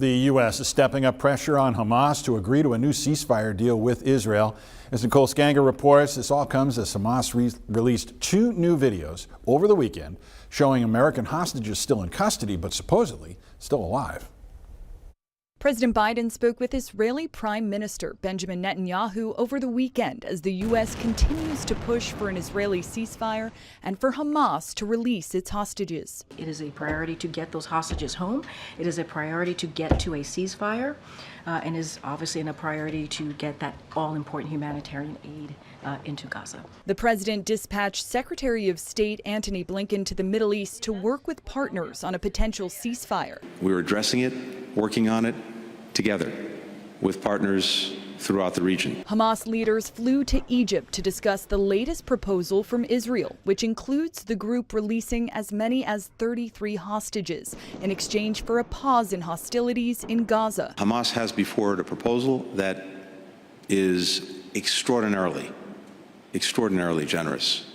The U.S. is stepping up pressure on Hamas to agree to a new ceasefire deal with Israel. As Nicole Skanga reports, this all comes as Hamas released 2 new videos over the weekend showing American hostages still in custody, but supposedly still alive. President Biden spoke with Israeli Prime Minister Benjamin Netanyahu over the weekend as the U.S. continues to push for an Israeli ceasefire and for Hamas to release its hostages. It is a priority to get those hostages home. It is a priority to get to a ceasefire and is obviously a priority to get that all-important humanitarian aid into Gaza. The president dispatched Secretary of State Antony Blinken to the Middle East to work with partners on a potential ceasefire. We're addressing it, working on it together with partners throughout the region. Hamas leaders flew to Egypt to discuss the latest proposal from Israel, which includes the group releasing as many as 33 hostages in exchange for a pause in hostilities in Gaza. Hamas has before it a proposal that is extraordinarily generous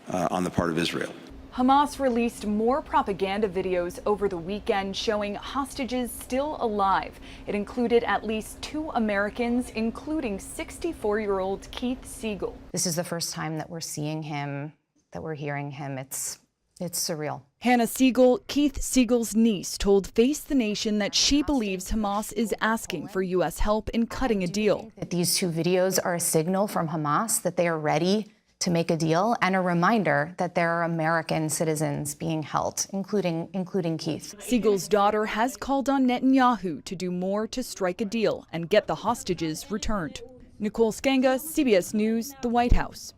on the part of Israel. Hamas released more propaganda videos over the weekend showing hostages still alive. It included at least 2 Americans, including 64-year-old Keith Siegel. This is the first time that we're seeing him, that we're hearing him. It's surreal. Hannah Siegel, Keith Siegel's niece, told Face the Nation that she believes Hamas is asking for U.S. help in cutting a deal. That these 2 videos are a signal from Hamas that they are ready to make a deal, and a reminder that there are American citizens being held, including Keith. Siegel's daughter has called on Netanyahu to do more to strike a deal and get the hostages returned. Nicole Skanga, CBS News, the White House.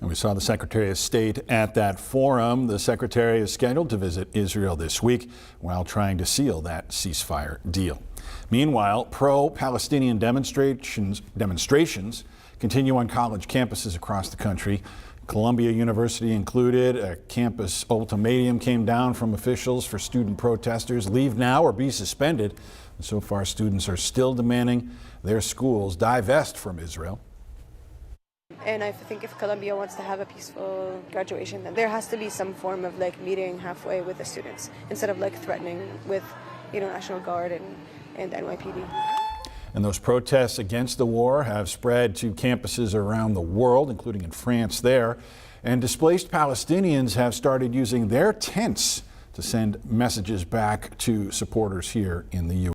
And we saw the Secretary of State at that forum. The Secretary is scheduled to visit Israel this week while trying to seal that ceasefire deal. Meanwhile, pro-Palestinian demonstrations continue on college campuses across the country. Columbia University included. A campus ultimatum came down from officials for student protesters: leave now or be suspended. And so far, students are still demanding their schools divest from Israel. And I think if Columbia wants to have a peaceful graduation, then there has to be some form of meeting halfway with the students instead of threatening with, National Guard and NYPD. And those protests against the war have spread to campuses around the world, including in France there. And displaced Palestinians have started using their tents to send messages back to supporters here in the U.S.